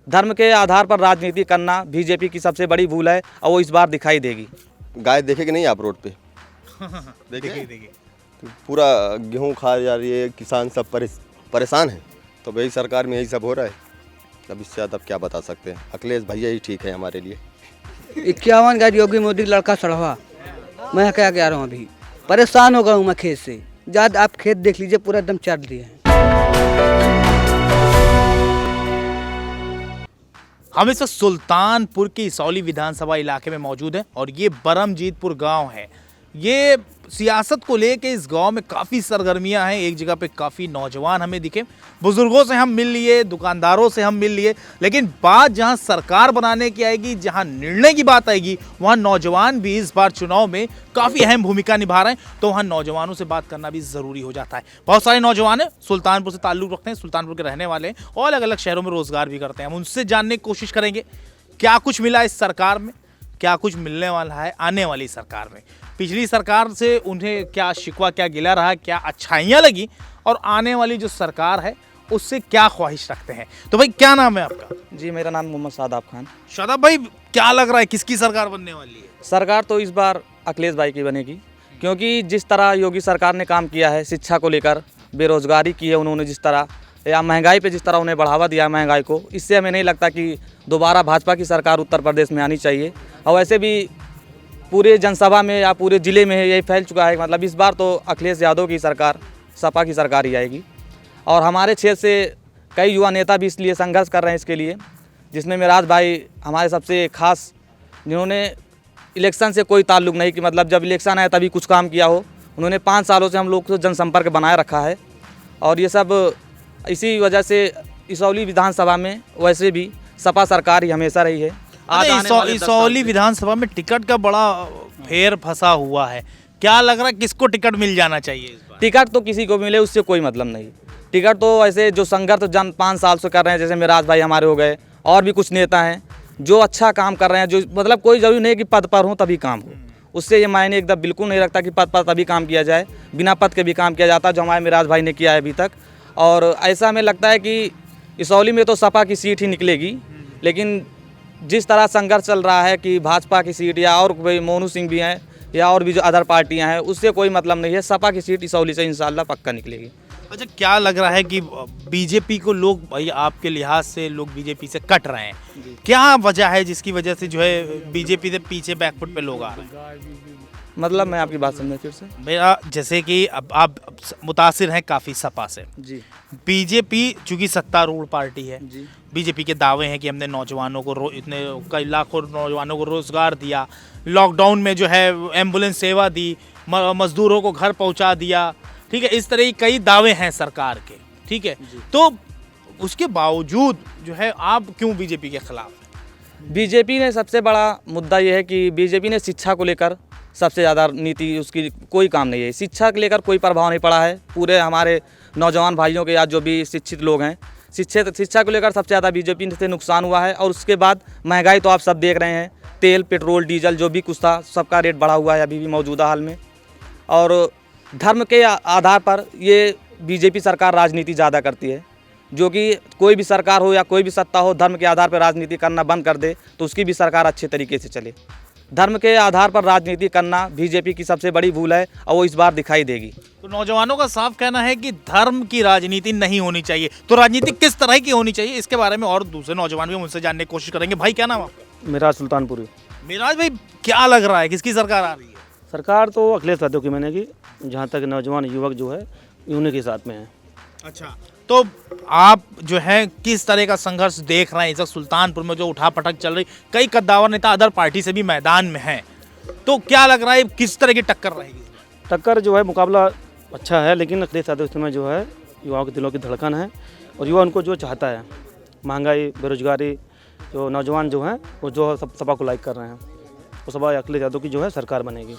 धर्म के आधार पर राजनीति करना बीजेपी की सबसे बड़ी भूल है और वो इस बार दिखाई देगी। गाय देखे कि नहीं आप रोड पे? देखिए तो पूरा गेहूं खा जा रही है, किसान सब परेशान है। तो भाई सरकार में यही सब हो रहा है। अब इससे ज़्यादा क्या बता सकते हैं। अखिलेश भैया ही ठीक है हमारे लिए। 51 गाड़ी योगी मोदी लड़का चढ़वा, मैं क्या कह रहा हूँ, अभी परेशान हो गया हूँ मैं खेत से। जब आप खेत देख लीजिए पूरा एकदम चढ़ दिए हैं। हम इस वक्त सुल्तानपुर के इसौली विधानसभा इलाके में मौजूद हैं और ये बरमजीतपुर गांव है। ये सियासत को लेके इस गांव में काफ़ी सरगर्मियां हैं। एक जगह पे काफ़ी नौजवान हमें दिखे, बुजुर्गों से हम मिल लिए, दुकानदारों से हम मिल लिए, लेकिन बात जहां सरकार बनाने की आएगी, जहां निर्णय की बात आएगी, वहां नौजवान भी इस बार चुनाव में काफ़ी अहम भूमिका निभा रहे हैं। तो वहां नौजवानों से बात करना भी ज़रूरी हो जाता है। बहुत सारे नौजवान हैं, सुल्तानपुर से ताल्लुक़ रखते हैं, सुल्तानपुर के रहने वाले हैं और अलग अलग शहरों में रोज़गार भी करते हैं। हम उनसे जानने की कोशिश करेंगे क्या कुछ मिला इस सरकार में, क्या कुछ मिलने वाला है आने वाली सरकार में, पिछली सरकार से उन्हें क्या शिकवा, क्या गिला रहा, क्या अच्छाइयाँ लगी और आने वाली जो सरकार है उससे क्या ख्वाहिश रखते हैं। तो भाई क्या नाम है आपका? जी, मेरा नाम मोहम्मद शादाब खान। शादाब भाई, क्या लग रहा है किसकी सरकार बनने वाली है? सरकार तो इस बार अखिलेश भाई की बनेगी, क्योंकि जिस तरह योगी सरकार ने काम किया है शिक्षा को लेकर, बेरोजगारी की है उन्होंने जिस तरह, या महंगाई पे जिस तरह उन्हें बढ़ावा दिया महंगाई को, इससे हमें नहीं लगता कि दोबारा भाजपा की सरकार उत्तर प्रदेश में आनी चाहिए। और वैसे भी पूरे जनसभा में या पूरे ज़िले में यही फैल चुका है, मतलब इस बार तो अखिलेश यादव की सरकार, सपा की सरकार ही आएगी। और हमारे क्षेत्र से कई युवा नेता भी इसलिए संघर्ष कर रहे हैं इसके लिए, जिसमें मेराज भाई हमारे सबसे खास, जिन्होंने इलेक्शन से कोई ताल्लुक़ नहीं कि मतलब जब इलेक्शन आया तभी कुछ काम किया हो। उन्होंने 5 सालों से हम लोग को जनसंपर्क बनाए रखा है और ये सब इसी वजह से इसौली विधानसभा में वैसे भी सपा सरकार ही हमेशा रही है। इसौली विधानसभा में टिकट का बड़ा फेर फंसा हुआ है, क्या लग रहा है किसको टिकट मिल जाना चाहिए इस बार? टिकट तो किसी को मिले उससे कोई मतलब नहीं। टिकट तो ऐसे जो संघर्ष जन 5 साल से कर रहे हैं, जैसे मेराज भाई हमारे हो गए और भी कुछ नेता हैं जो अच्छा काम कर रहे हैं, जो मतलब कोई जरूरी नहीं कि पद पर हो तभी काम हो, उससे ये मायने एकदम बिल्कुल नहीं रखता कि पद पर तभी काम किया जाए, बिना पद के भी काम किया जाता है, जो हमारे मेराज भाई ने किया है अभी तक। और ऐसा हमें लगता है कि इसौली में तो सपा की सीट ही निकलेगी, लेकिन जिस तरह संघर्ष चल रहा है कि भाजपा की सीट या और कोई मोनू सिंह भी हैं या और भी जो अदर पार्टियां हैं, उससे कोई मतलब नहीं है। सपा की सीट इसौली से इंशाल्लाह पक्का निकलेगी। अच्छा, क्या लग रहा है कि बीजेपी को लोग, भाई आपके लिहाज से लोग बीजेपी से कट रहे हैं, क्या वजह है जिसकी वजह से जो है बीजेपी से पीछे बैकफुट पे लोग आ रहे हैं? मतलब मैं आपकी बात समझा फिर से। भैया जैसे कि अब आप मुतासिर हैं काफ़ी सपा से, जी बीजेपी चूँकि सत्तारूढ़ पार्टी है, जी बीजेपी के दावे हैं कि हमने नौजवानों को इतने कई लाखों नौजवानों को रोज़गार दिया, लॉकडाउन में जो है एम्बुलेंस सेवा दी, मजदूरों को घर पहुंचा दिया, ठीक है, इस तरह की कई दावे हैं सरकार के, ठीक है। तो उसके बावजूद जो है आप क्यों बीजेपी के खिलाफ? बीजेपी ने सबसे बड़ा मुद्दा ये है कि बीजेपी ने शिक्षा को लेकर सबसे ज़्यादा नीति, उसकी कोई काम नहीं है। शिक्षा के लेकर कोई प्रभाव नहीं पड़ा है पूरे हमारे नौजवान भाइयों के या जो भी शिक्षित लोग हैं। शिक्षा को लेकर सबसे ज़्यादा बीजेपी से नुकसान हुआ है। और उसके बाद महंगाई तो आप सब देख रहे हैं, तेल, पेट्रोल, डीजल जो भी कुछ था सबका रेट बढ़ा हुआ है अभी भी मौजूदा हाल में। और धर्म के आधार पर ये बीजेपी सरकार राजनीति ज़्यादा करती है, जो कि कोई भी सरकार हो या कोई भी सत्ता हो, धर्म के आधार पर राजनीति करना बंद कर दे तो उसकी भी सरकार अच्छे तरीके से चले। धर्म के आधार पर राजनीति करना बीजेपी की सबसे बड़ी भूल है और वो इस बार दिखाई देगी। तो नौजवानों का साफ कहना है कि धर्म की राजनीति नहीं होनी चाहिए, तो राजनीति किस तरह की होनी चाहिए, इसके बारे में और दूसरे नौजवान भी मुझसे जानने की कोशिश करेंगे। भाई क्या नाम आपका? मेराज सुल्तानपुरी। मेराज भाई, क्या लग रहा है किसकी सरकार आ रही है? सरकार तो अखिलेश यादव की मैंने की, जहाँ तक नौजवान युवक जो है उन्हीं के साथ में है। अच्छा, तो आप जो है किस तरह का संघर्ष देख रहे हैं इस वक्त सुल्तानपुर में जो उठापटक चल रही, कई कद्दावर नेता अदर पार्टी से भी मैदान में हैं, तो क्या लग रहा है किस तरह की टक्कर रहेगी? टक्कर जो है मुकाबला अच्छा है, लेकिन अखिलेश यादव इस समय जो है युवाओं के दिलों की धड़कन है और युवा उनको जो चाहता है, महंगाई, बेरोजगारी, जो नौजवान जो हैं वो जो सब सपा को लाइक कर रहे हैं, वो सपा अखिलेश यादव की जो है सरकार बनेगी।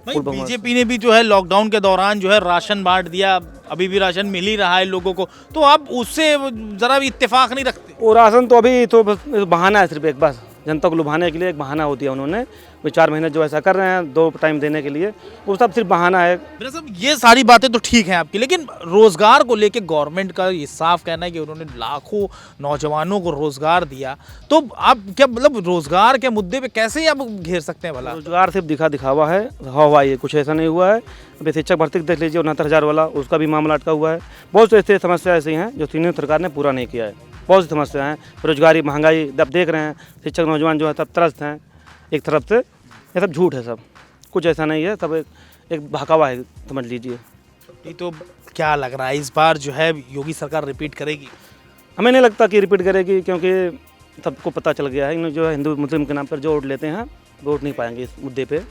बीजेपी ने भी जो है लॉकडाउन के दौरान जो है राशन बांट दिया, अभी भी राशन मिल ही रहा है लोगों को, तो आप उससे जरा भी इत्तेफाक नहीं रखते? वो राशन तो अभी तो बस बहाना है, सिर्फ एक बस जनता को लुभाने के लिए एक बहाना होती है उन्होंने। वो 4 महीने जो ऐसा कर रहे हैं 2 टाइम देने के लिए, वो सब सिर्फ बहाना है। मेरा साहब ये सारी बातें तो ठीक हैं आपकी, लेकिन रोजगार को लेके गवर्नमेंट का ये साफ कहना है कि उन्होंने लाखों नौजवानों को रोजगार दिया, तो आप क्या मतलब रोजगार के मुद्दे पे कैसे आप घेर सकते हैं भला? रोजगार सिर्फ दिखावा है, हवा ये कुछ ऐसा नहीं हुआ है। अभी शिक्षक भर्ती देख लीजिए 69,000 वाला, उसका भी मामला अटका हुआ है। बहुत से ऐसे समस्या ऐसी हैं जो तीनों सरकार ने पूरा नहीं किया है। बहुत सी समस्या हैं, बेरोजगारी, महंगाई, अब देख रहे हैं शिक्षक नौजवान जो है सब त्रस्त हैं एक तरफ से। ये सब झूठ है, सब कुछ ऐसा नहीं है, सब एक बहकावा है समझ लीजिए। ये तो क्या लग रहा है इस बार जो है योगी सरकार रिपीट करेगी? हमें नहीं लगता कि रिपीट करेगी, क्योंकि सबको पता चल गया है इन जो है हिंदू मुस्लिम के नाम पर जो वोट लेते हैं वोट नहीं पाएंगे इस मुद्दे पे।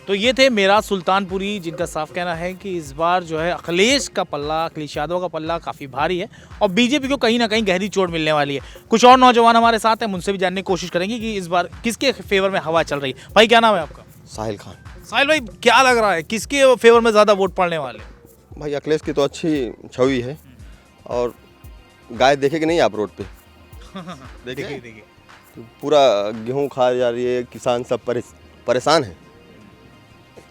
तो ये थे मेरा सुल्तानपुरी, जिनका साफ कहना है कि इस बार जो है अखिलेश यादव का पल्ला काफ़ी भारी है और बीजेपी को कहीं ना कहीं गहरी चोट मिलने वाली है। कुछ और नौजवान हमारे साथ हैं, उनसे भी जानने की कोशिश करेंगे कि इस बार किसके फेवर में हवा चल रही है। भाई क्या नाम है आपका? साहिल खान। साहिल भाई, क्या लग रहा है किसके फेवर में ज़्यादा वोट पड़ने वाले? भाई अखिलेश की तो अच्छी छवि है, और गाय देखे कि नहीं आप रोड पे? देखिए पूरा गेहूं खा जा रही है, किसान सब परेशान है।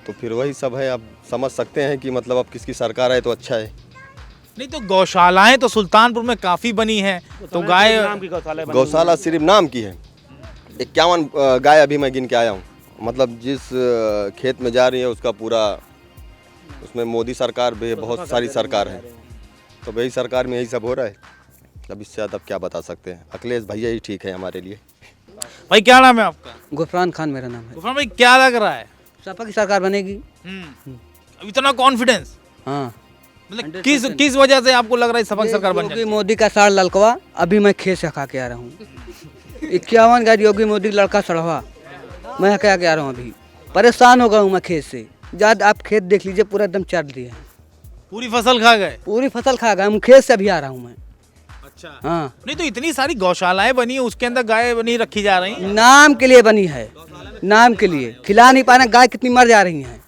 तो फिर वही सब है, आप समझ सकते हैं कि मतलब अब किसकी सरकार है तो अच्छा है। नहीं तो गौशालाएं तो सुल्तानपुर में काफ़ी बनी हैं, तो गाय गौशाला सिर्फ नाम की है। 51 गाय अभी मैं गिन के आया हूँ। मतलब जिस खेत में जा रही है उसका पूरा, उसमें मोदी सरकार भी है, बहुत सारी सरकार है, तो वही सरकार में यही सब हो रहा है। अब इससे ज़्यादा क्या बता सकते हैं, अखिलेश भैया ही ठीक है हमारे लिए। भाई क्या नाम है आपका? गुफरान खान मेरा नाम है। गुफरान भाई, क्या लग रहा है सपा की सरकार बनेगी। अब इतना कॉन्फिडेंस, हाँ, मतलब किस वजह से आपको लग रहा है सपा की सरकार बन योगी जाएगी? मोदी का साड़ ललकवा अभी मैं खेत से खा के आ रहा हूँ। 51 गाड़ी योगी मोदी लड़का सड़वा मैं खा के आ रहा हूँ। अभी परेशान हो गया हूँ मैं खेत से। जब आप खेत देख लीजिए पूरा एकदम चढ़ दिए हैं, पूरी फसल खा गए? पूरी फसल खा गया हूँ, खेत से अभी आ रहा हूँ मैं। अच्छा, हाँ, नहीं तो इतनी सारी गौशालाएं बनी है, उसके अंदर गाय नहीं रखी जा रही? नाम के लिए बनी है, नाम के लिए खिला नहीं पाना। गाय कितनी मर जा रही हैं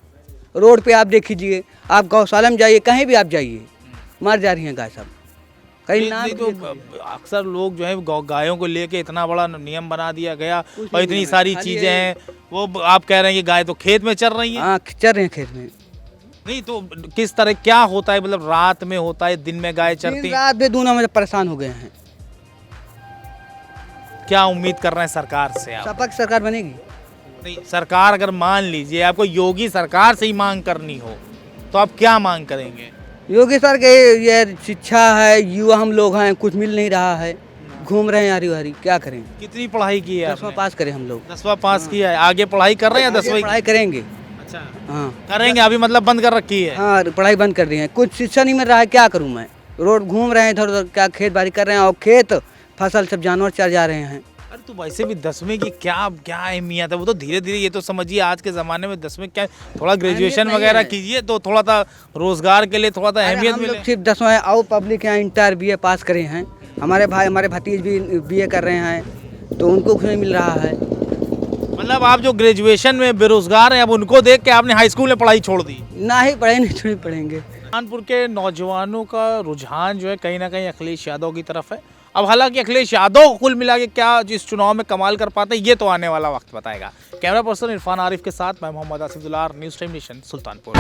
रोड पे, आप देख लीजिए। आप गौशाला में जाइए, कहीं भी आप जाइए, मर जा रही हैं गाय सब। कहीं नाम नहीं तो अक्सर लोग जो है गायों को लेके इतना बड़ा नियम बना दिया गया और इतनी सारी चीजें हैं, वो आप कह रहे हैं कि गाय तो खेत में चल रही है? हाँ, चल रहे हैं खेत में। नहीं तो किस तरह क्या होता है, मतलब रात में होता है, दिन में गाय चरती दिन है? रात में दोनों में परेशान हो गए हैं। क्या उम्मीद कर रहे हैं सरकार से आप? सपा की सरकार बनेगी। नहीं, सरकार अगर मान लीजिए आपको योगी सरकार से ही मांग करनी हो तो आप क्या मांग करेंगे? योगी सर के ये शिक्षा है, युवा हम लोग हैं, कुछ मिल नहीं रहा है, घूम रहे हैं हरी हरी, क्या करें। कितनी पढ़ाई की है 10वां आपने? पास करें हम लोग। 10वां पास किया है, आगे पढ़ाई कर रहे हैं? आगे 10वीं पढ़ाई करेंगे। अच्छा, हाँ करेंगे अभी, मतलब बंद कर रखी है? हाँ, पढ़ाई बंद कर दी है, कुछ शिक्षा नहीं मिल रहा है, क्या करूँ मैं। रोड घूम रहे हैं इधर उधर, क्या खेत बाड़ी कर रहे हैं, और खेत फसल सब जानवर चर जा रहे हैं। अरे तो वैसे भी 10वीं की क्या अहमियत है, वो तो धीरे धीरे, ये तो समझिए आज के ज़माने में 10वीं क्या, थोड़ा ग्रेजुएशन नहीं वगैरह है। कीजिए तो थोड़ा सा रोजगार के लिए थोड़ा सा अहमियत हम मिले। लोग सिर्फ 10वां और पब्लिक यहाँ इंटर BA पास करे हैं। हमारे भाई, हमारे भतीज भी BA कर रहे हैं, तो उनको कुछ नहीं मिल रहा है। मतलब आप जो ग्रेजुएशन में बेरोजगार हैं, अब उनको देख के आपने हाई स्कूल में पढ़ाई छोड़ दी? ना ही पढ़े नहीं छोड़ पढ़ेंगे। कानपुर के नौजवानों का रुझान जो है कहीं ना कहीं अखिलेश यादव की तरफ है। अब हालांकि अखिलेश यादव कुल मिला के क्या इस चुनाव में कमाल कर पाते हैं, ये तो आने वाला वक्त बताएगा। कैमरा पर्सन इरफान आरिफ के साथ मैं मोहम्मद आसिफ दुलार, न्यूज़ टाइम नेशन, सुल्तानपुर।